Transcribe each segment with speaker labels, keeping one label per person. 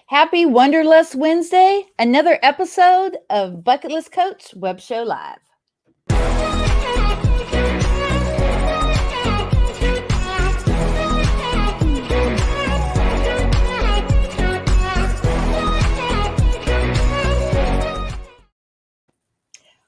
Speaker 1: Happy Wonderlust Wednesday, another episode of Bucket List Coach Web Show Live.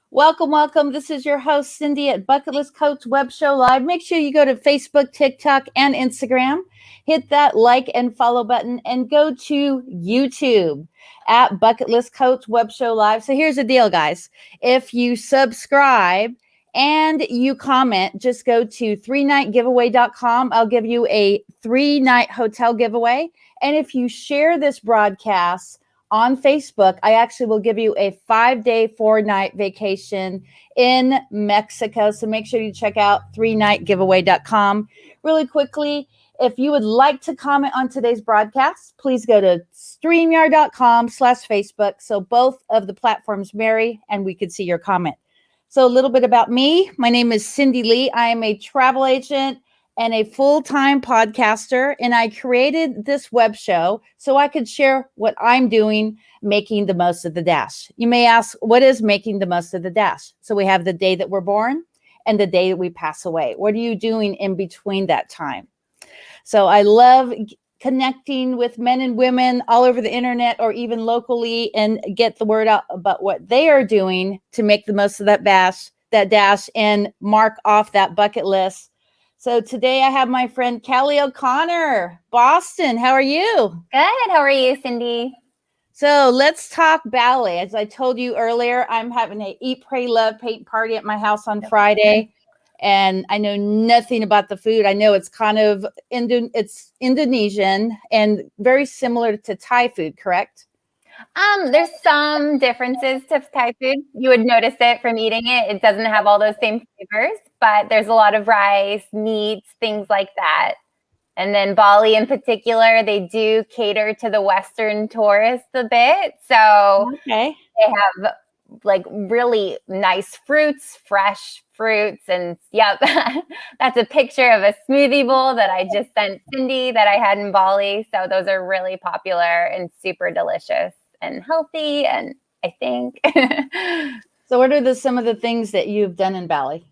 Speaker 1: Welcome. This is your host, Cindy at Bucket List Coach Web Show Live. Make sure you go to Facebook, TikTok, and Instagram. Hit that like and follow button and go to YouTube at Bucket List Coach Web Show Live. So here's the deal, guys. If you subscribe and you comment, just go to 3nightgiveaway.com. I'll give you a 3-night hotel giveaway. And if you share this broadcast on Facebook, I actually will give you a 5-day, 4-night vacation in Mexico. So make sure you check out 3nightgiveaway.com. Really quickly, if you would like to comment on today's broadcast, please go to streamyard.com/Facebook. So both of the platforms marry and we could see your comment. So a little bit about me. My name is Cindy Lee. I am a travel agent and a full-time podcaster, and I created this web show so I could share what I'm doing, making the most of the dash. You may ask, what is making the most of the dash? So we have the day that we're born and the day that we pass away. What are you doing in between that time? So I love connecting with men and women all over the internet or even locally and get the word out about what they are doing to make the most of that dash and mark off that bucket list. So today I have my friend Cali O'Connor, Boston. How are you?
Speaker 2: Good. How are you, Cindy?
Speaker 1: So let's talk ballet. As I told you earlier, I'm having a Eat, Pray, Love paint party at my house on Friday. And I know nothing about the food. I know it's kind of it's Indonesian and very similar to Thai food, correct?
Speaker 2: There's some differences to Thai food. You would notice it from eating it. It doesn't have all those same flavors, but there's a lot of rice, meats, things like that. And then Bali in particular, they do cater to the Western tourists a bit. So
Speaker 1: they
Speaker 2: have like really nice fruits, fresh fruits. And yep, that's a picture of a smoothie bowl that I just sent Cindy that I had in Bali. So those are really popular and super delicious and healthy, and I think.
Speaker 1: So what are some of the things that you've done in Bali?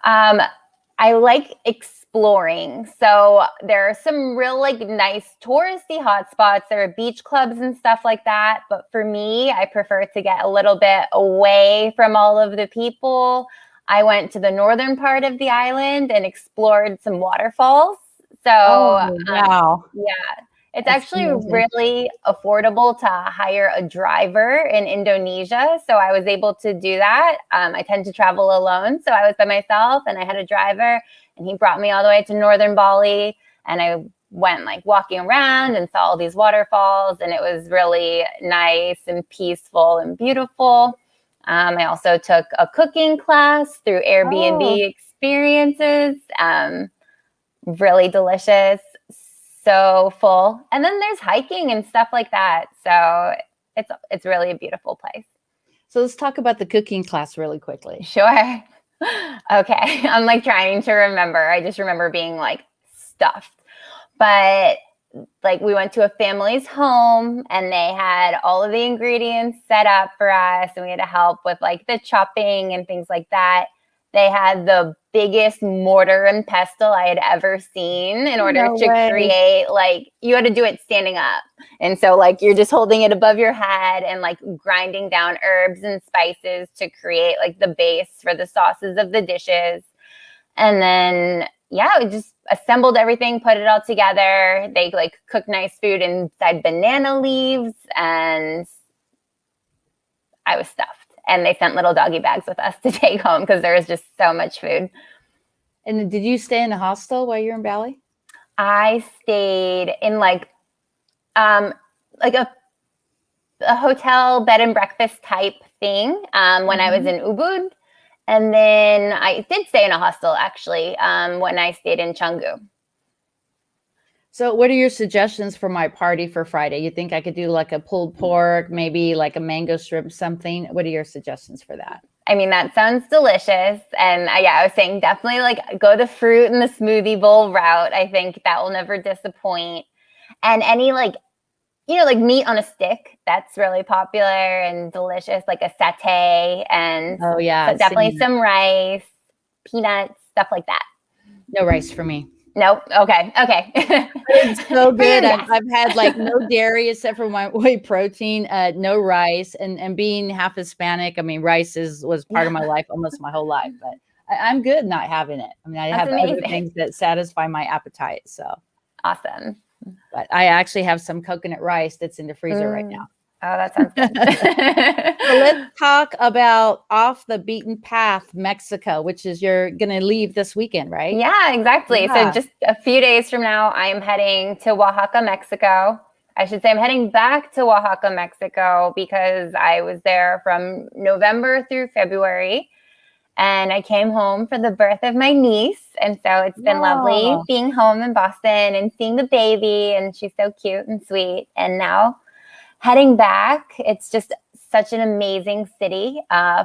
Speaker 2: I like exploring. So there are some real nice touristy hotspots. There are beach clubs and stuff like that. But for me, I prefer to get a little bit away from all of the people. I went to the northern part of the island and explored some waterfalls. So
Speaker 1: wow.
Speaker 2: Yeah. It's actually really affordable to hire a driver in Indonesia. So I was able to do that. I tend to travel alone. So I was by myself and I had a driver and he brought me all the way to northern Bali. And I went walking around and saw all these waterfalls. And it was really nice and peaceful and beautiful. I also took a cooking class through Airbnb experiences. Really delicious. So full. And then there's hiking and stuff like that. So it's really a beautiful place.
Speaker 1: So let's talk about the cooking class really quickly.
Speaker 2: Sure. Okay. I'm trying to remember. I just remember being stuffed. But we went to a family's home and they had all of the ingredients set up for us. And we had to help with the chopping and things like that. They had the biggest mortar and pestle I had ever seen in order to create, you had to do it standing up. And so you're just holding it above your head and grinding down herbs and spices to create the base for the sauces of the dishes. And then, we just assembled everything, put it all together. They cook nice food inside banana leaves and I was stuffed. And they sent little doggy bags with us to take home because there was just so much food.
Speaker 1: And did you stay in a hostel while you were in Bali?
Speaker 2: I stayed in a hotel bed and breakfast type thing when I was in Ubud. And then I did stay in a hostel actually when I stayed in Canggu.
Speaker 1: So what are your suggestions for my party for Friday? You think I could do a pulled pork, maybe a mango shrimp, something? What are your suggestions for that?
Speaker 2: I mean, that sounds delicious. And I was saying definitely go the fruit and the smoothie bowl route. I think that will never disappoint. And any like meat on a stick. That's really popular and delicious, like a satay, and
Speaker 1: Oh yeah,
Speaker 2: so definitely
Speaker 1: same.
Speaker 2: some rice, peanuts, stuff like that.
Speaker 1: No rice for me.
Speaker 2: Nope. Okay.
Speaker 1: It's so
Speaker 2: For you,
Speaker 1: good.
Speaker 2: yes.
Speaker 1: I've had like no dairy except for my whey protein, no rice, and being half Hispanic, I mean, rice was part of my life almost my whole life. But I'm good not having it. I mean, I
Speaker 2: That's
Speaker 1: have other
Speaker 2: amazing.
Speaker 1: things that satisfy my appetite. So,
Speaker 2: Awesome.
Speaker 1: but I actually have some coconut rice that's in the freezer right now.
Speaker 2: Oh, that sounds good.
Speaker 1: So let's talk about off the beaten path, Mexico, which is you're going to leave this weekend, right?
Speaker 2: Yeah, exactly.
Speaker 1: Yeah.
Speaker 2: So just a few days from now, I am heading to Oaxaca, Mexico. I should say I'm heading back to Oaxaca, Mexico, because I was there from November through February. And I came home for the birth of my niece. And so it's been lovely
Speaker 1: Oh,
Speaker 2: being home in Boston and seeing the baby. And she's so cute and sweet. And now heading back, it's just such an amazing city,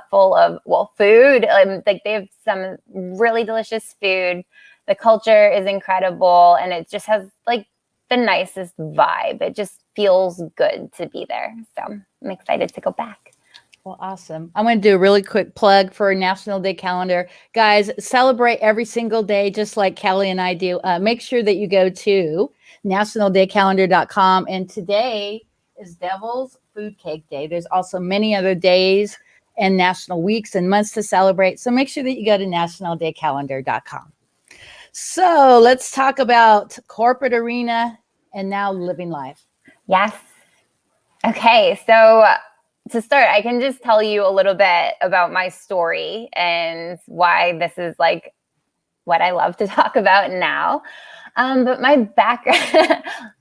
Speaker 2: full of, well, food. Like they have some really delicious food. The culture is incredible, and it just has like the nicest vibe. It just feels good to be there. So I'm excited to go back.
Speaker 1: well, awesome. I'm going to do a really quick plug for National Day Calendar. Guys, celebrate every single day, just like Kelly and I do. Make sure that you go to nationaldaycalendar.com. And today is Devil's Food Cake Day. There's also many other days and national weeks and months to celebrate. So make sure that you go to nationaldaycalendar.com. So let's talk about corporate arena and now living life.
Speaker 2: Yes. Okay. So to start, I can just tell you a little bit about my story and why this is like what I love to talk about now. But my background,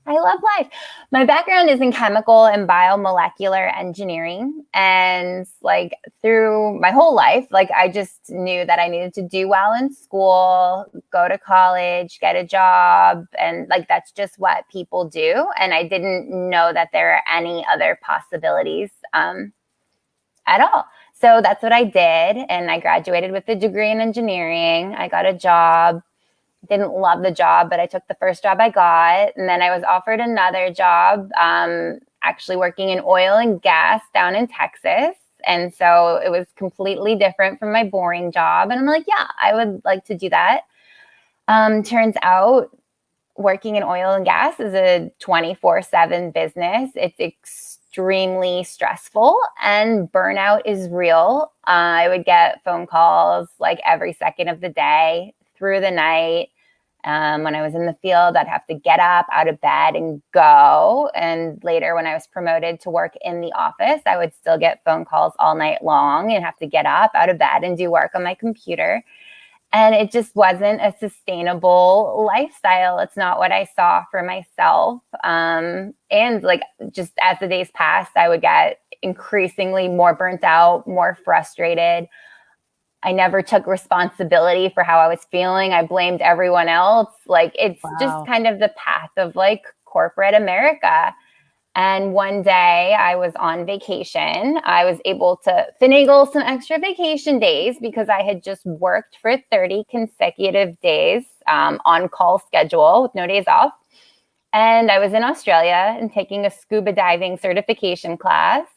Speaker 2: I love life. My background is in chemical and biomolecular engineering. And like through my whole life, like I just knew that I needed to do well in school, go to college, get a job. And like that's just what people do. And I didn't know that there are any other possibilities at all. So that's what I did. And I graduated with a degree in engineering. I got a job. Didn't love the job, but I took the first job I got. And then I was offered another job, actually working in oil and gas down in Texas. And so it was completely different from my boring job. And I'm like, yeah, I would like to do that. Turns out working in oil and gas is a 24/7 business. It's extremely stressful and burnout is real. I would get phone calls like every second of the day through the night. When I was in the field, I'd have to get up out of bed and go. And later, when I was promoted to work in the office, I would still get phone calls all night long and have to get up out of bed and do work on my computer. And it just wasn't a sustainable lifestyle. It's not what I saw for myself. And like just as the days passed, I would get increasingly more burnt out, more frustrated. I never took responsibility for how I was feeling. I blamed everyone else. Like it's just kind of the path of like corporate America. And one day I was on vacation. I was able to finagle some extra vacation days because I had just worked for 30 consecutive days on call schedule with no days off. And I was in Australia and taking a scuba diving certification class.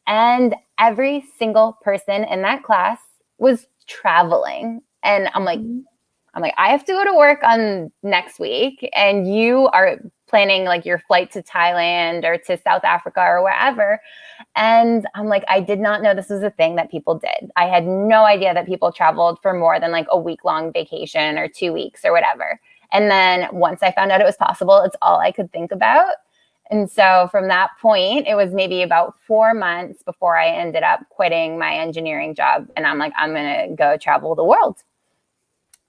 Speaker 2: And every single person in that class was traveling. And I'm like, I have to go to work on next week. And you are planning like your flight to Thailand or to South Africa or wherever. And I'm like, I did not know this was a thing that people did. I had no idea that people traveled for more than like a week-long vacation or 2 weeks or whatever. And then once I found out it was possible, it's all I could think about. And so from that point, it was maybe about 4 months before I ended up quitting my engineering job. And I'm like, I'm going to go travel the world.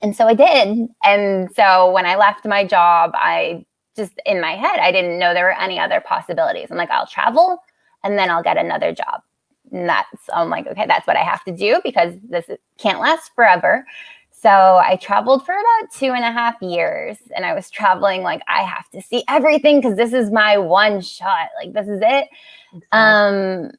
Speaker 2: And so I did. And so when I left my job, I just in my head, I didn't know there were any other possibilities. I'm like, I'll travel and then I'll get another job. And I'm like, okay, that's what I have to do because this can't last forever. So I traveled for about 2.5 years and I was traveling like I have to see everything because this is my one shot. Like this is it. Exactly. And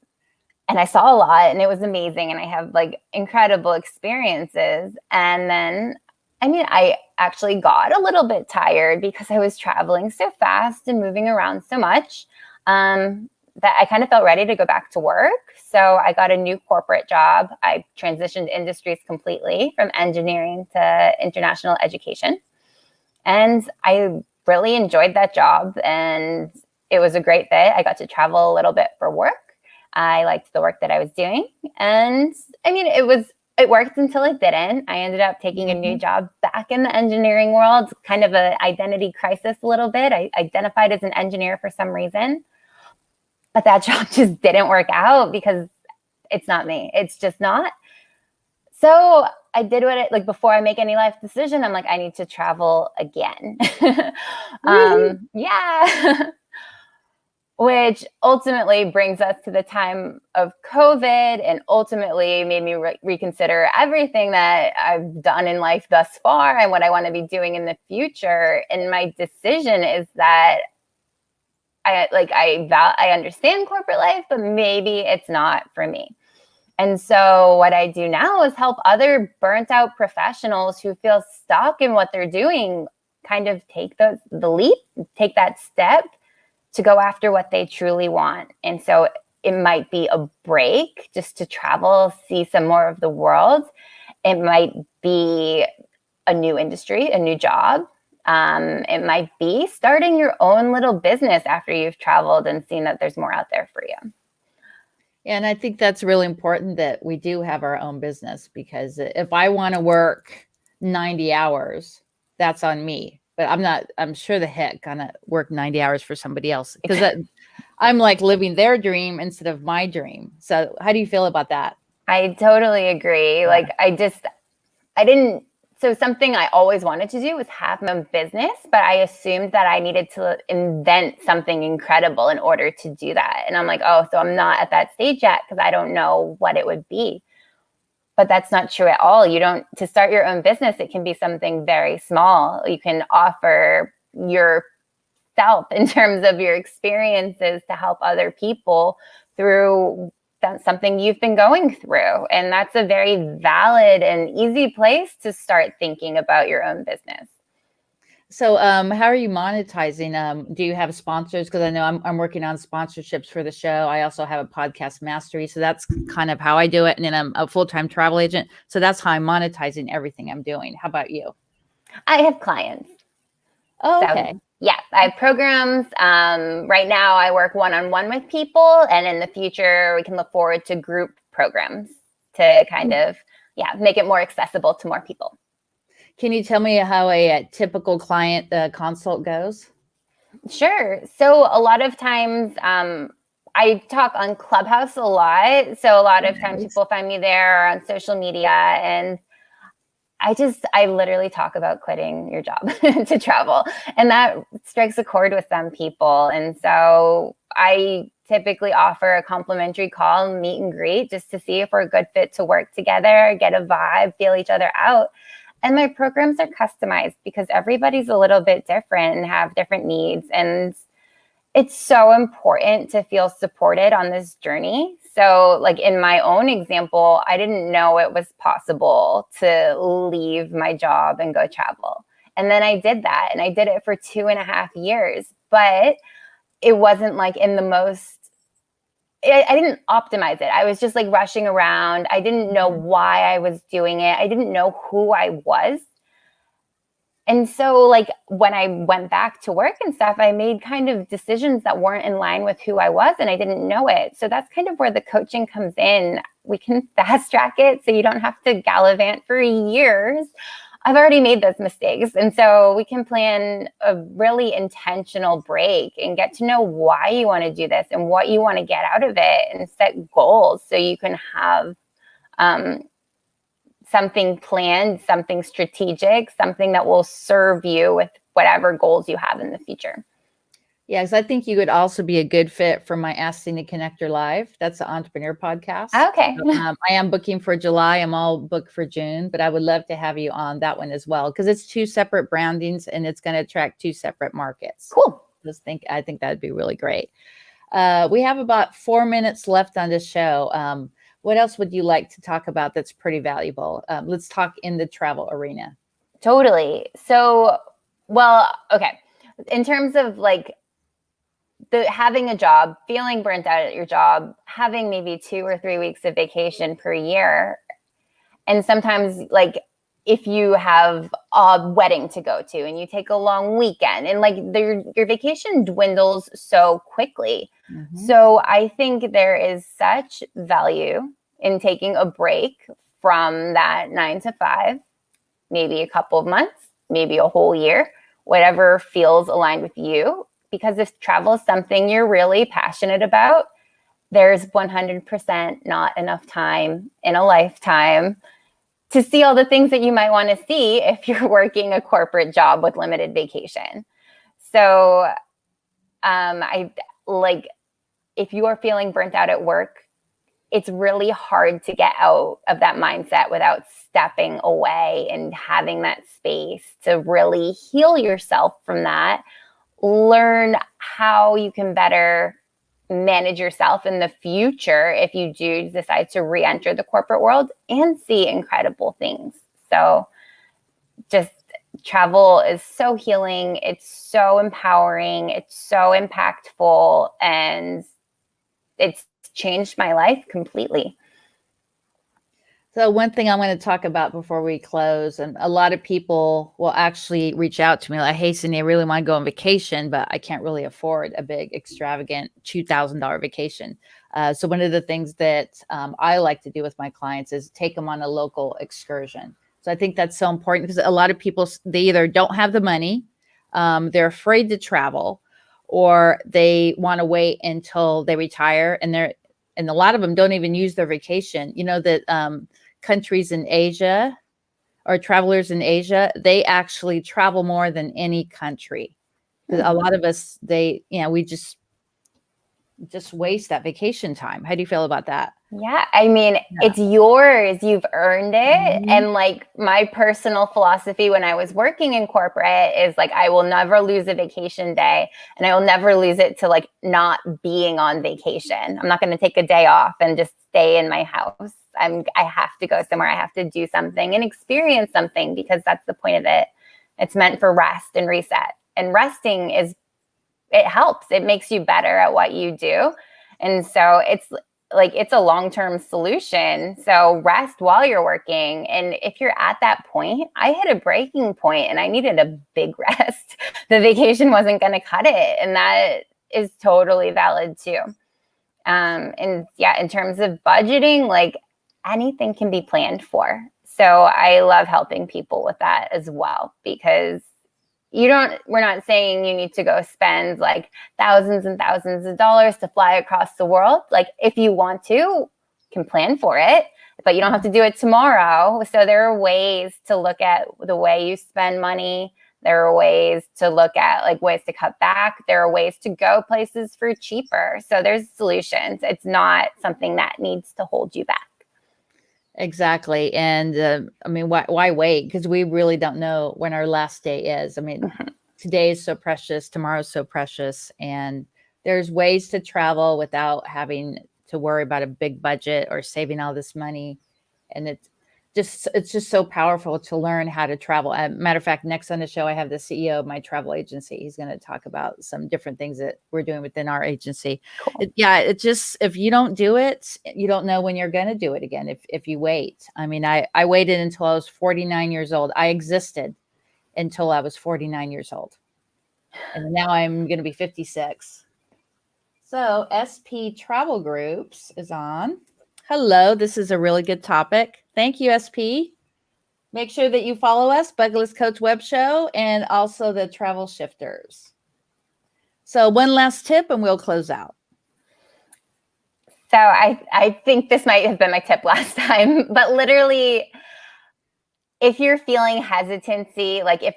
Speaker 2: I saw a lot and it was amazing. And I have like incredible experiences. And then, I actually got a little bit tired because I was traveling so fast and moving around so much. that I kind of felt ready to go back to work. So I got a new corporate job. I transitioned industries completely from engineering to international education. And I really enjoyed that job, and it was a great fit. I got to travel a little bit for work. I liked the work that I was doing. And I mean, it worked until it didn't. I ended up taking a new job back in the engineering world, kind of an identity crisis a little bit. I identified as an engineer for some reason, but that job just didn't work out because it's not me. It's just not. So I did before I make any life decision, I'm like, I need to travel again. Yeah. Which ultimately brings us to the time of COVID, and ultimately made me reconsider everything that I've done in life thus far and what I want to be doing in the future. And my decision is that I understand corporate life, but maybe it's not for me. And so what I do now is help other burnt out professionals who feel stuck in what they're doing kind of take the leap, take that step to go after what they truly want. And so it might be a break just to travel, see some more of the world. It might be a new industry, a new job. It might be starting your own little business after you've traveled and seen that there's more out there for you.
Speaker 1: And I think that's really important that we do have our own business, because if I want to work 90 hours, that's on me. But I'm sure the heck gonna work 90 hours for somebody else, because I'm like living their dream instead of my dream. So how do you feel about that?
Speaker 2: I totally agree. Yeah. So something I always wanted to do was have my own business, but I assumed that I needed to invent something incredible in order to do that. And I'm like, oh, so I'm not at that stage yet because I don't know what it would be. But that's not true at all. To start your own business, it can be something very small. You can offer yourself in terms of your experiences to help other people through something you've been going through. And that's a very valid and easy place to start thinking about your own business.
Speaker 1: So how are you monetizing? Do you have sponsors? Because I know I'm working on sponsorships for the show. I also have a podcast mastery. So that's kind of how I do it. And then I'm a full-time travel agent. So that's how I'm monetizing everything I'm doing. How about you?
Speaker 2: I have clients.
Speaker 1: Oh, okay.
Speaker 2: Yeah, I have programs. Right now, I work one-on-one with people, and in the future, we can look forward to group programs to kind of, make it more accessible to more people.
Speaker 1: Can you tell me how a typical client consult goes?
Speaker 2: Sure. So a lot of times, I talk on Clubhouse a lot. So a lot of times people find me there or on social media, and I literally talk about quitting your job to travel, and that strikes a chord with some people. And so I typically offer a complimentary call, meet and greet, just to see if we're a good fit to work together, get a vibe, feel each other out. And my programs are customized because everybody's a little bit different and have different needs. And it's so important to feel supported on this journey. So like in my own example, I didn't know it was possible to leave my job and go travel. And then I did that, and I did it for 2.5 years, but it wasn't like in the most, I didn't optimize it. I was just like rushing around. I didn't know why I was doing it. I didn't know who I was. And so like when I went back to work and stuff, I made kind of decisions that weren't in line with who I was, and I didn't know it. So that's kind of where the coaching comes in. We can fast track it so you don't have to gallivant for years. I've already made those mistakes. And so we can plan a really intentional break and get to know why you want to do this and what you want to get out of it, and set goals so you can have something planned, something strategic, something that will serve you with whatever goals you have in the future.
Speaker 1: Yeah, because I think you would also be a good fit for my Ask Cindy Connector Live. That's the entrepreneur podcast.
Speaker 2: Okay.
Speaker 1: I am booking for July. I'm all booked for June, but I would love to have you on that one as well, because it's 2 separate brandings and it's going to attract 2 separate markets.
Speaker 2: Cool.
Speaker 1: I think that'd be really great. We have about 4 minutes left on this show. What else would you like to talk about that's pretty valuable? Let's talk in the travel arena.
Speaker 2: Totally. So, well, okay. In terms of like having a job, feeling burnt out at your job, having maybe 2 or 3 weeks of vacation per year. And sometimes like if you have a wedding to go to and you take a long weekend and like your vacation dwindles so quickly. Mm-hmm. So I think there is such value in taking a break from that 9 to 5, maybe a couple of months, maybe a whole year, whatever feels aligned with you. Because if travel is something you're really passionate about, there's 100% not enough time in a lifetime to see all the things that you might want to see if you're working a corporate job with limited vacation. So I like, if you are feeling burnt out at work, it's really hard to get out of that mindset without stepping away and having that space to really heal yourself from that. Learn how you can better manage yourself in the future if you do decide to re-enter the corporate world and see incredible things. So just travel is so healing. It's so empowering. It's so impactful. And it's changed my life completely.
Speaker 1: So one thing I'm going to talk about before we close, and a lot of people will actually reach out to me like, hey, Cindy, I really want to go on vacation, but I can't really afford a big, extravagant $2,000 vacation. So one of the things that I like to do with my clients is take them on a local excursion. So I think that's so important because a lot of people, they either don't have the money, they're afraid to travel, or they want to wait until they retire, and a lot of them don't even use their vacation. You know that countries in Asia or travelers in Asia, they actually travel more than any country. Because a lot of us, we just waste that vacation time. How do you feel about that?
Speaker 2: Yeah, I mean, It's yours. You've earned it. Mm-hmm. And like my personal philosophy when I was working in corporate is like, I will never lose a vacation day, and I will never lose it to like not being on vacation. I'm not going to take a day off and just stay in my house. I have to go somewhere. I have to do something and experience something, because that's the point of it. It's meant for rest and reset. And resting it helps. It makes you better at what you do. And so it's a long-term solution. So rest while you're working. And if you're at that point, I hit a breaking point and I needed a big rest. The vacation wasn't going to cut it. And that is totally valid too. And yeah, in terms of budgeting, like anything can be planned for. So I love helping people with that as well, because we're not saying you need to go spend like thousands and thousands of dollars to fly across the world. Like if you want to, you can plan for it, but you don't have to do it tomorrow. So there are ways to look at the way you spend money. There are ways to look at like ways to cut back. There are ways to go places for cheaper. So there's solutions. It's not something that needs to hold you back.
Speaker 1: Exactly. And I mean, why wait? Because we really don't know when our last day is. I mean, today is so precious. Tomorrow's so precious. And there's ways to travel without having to worry about a big budget or saving all this money. And it's just so powerful to learn how to travel. Matter of fact, next on the show, I have the CEO of my travel agency. He's going to talk about some different things that we're doing within our agency. Cool. If you don't do it, you don't know when you're going to do it again. If you wait, I mean, I waited until I was 49 years old. I existed until I was 49 years old. And now I'm going to be 56. So SP Travel Groups is on. Hello, this is a really good topic. Thank you, SP. Make sure that you follow us, Bucket List Coach Web Show, and also the Travel Shifters. So one last tip and we'll close out.
Speaker 2: So I think this might have been my tip last time, but literally, if you're feeling hesitancy, like if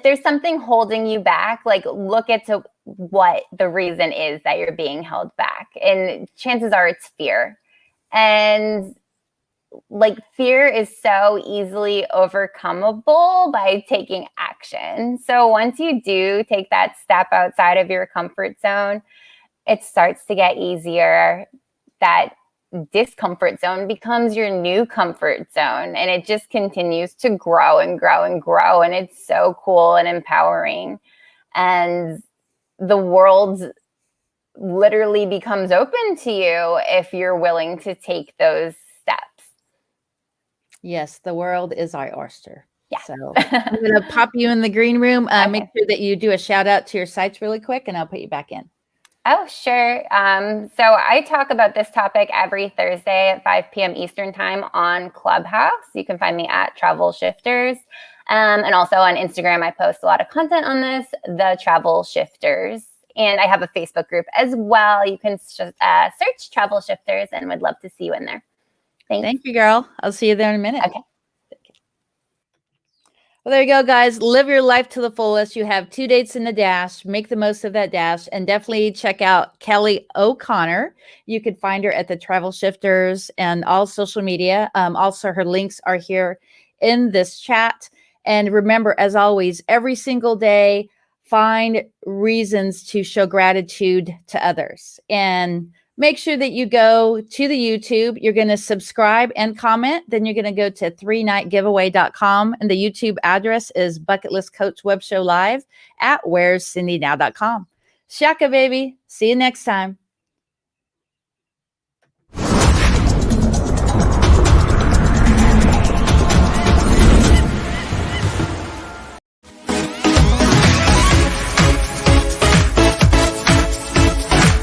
Speaker 2: there's something holding you back, like look into what the reason is that you're being held back. And chances are it's fear. And like fear is so easily overcomable by taking action. So once you do take that step outside of your comfort zone, it starts to get easier. That discomfort zone becomes your new comfort zone, and it just continues to grow and grow and grow. And it's so cool and empowering. and the world literally becomes open to you if you're willing to take those steps.
Speaker 1: Yes, the world is our oyster.
Speaker 2: Yeah.
Speaker 1: So I'm going to pop you in the green room.
Speaker 2: Okay.
Speaker 1: Make sure that you do a shout out to your sites really quick, and I'll put you back in.
Speaker 2: Oh, sure. So I talk about this topic every Thursday at 5 p.m. Eastern time on Clubhouse. You can find me at Travel Shifters. And also on Instagram, I post a lot of content on this, The Travel Shifters. And I have a Facebook group as well. You can search Travel Shifters, and would love to see you in there. Thanks.
Speaker 1: Thank you, girl. I'll see you there in a minute.
Speaker 2: Okay.
Speaker 1: Well, there you go, guys. Live your life to the fullest. You have 2 dates in the dash. Make the most of that dash, and definitely check out Kelly O'Connor. You can find her at the Travel Shifters and all social media. Also, her links are here in this chat. And remember, as always, every single day, find reasons to show gratitude to others. And make sure that you go to the YouTube. You're going to subscribe and comment. Then you're going to go to 3nightgiveaway.com. And the YouTube address is Bucket List Coach Web Show Live at where'scindynow.com. Shaka, baby. See you next time.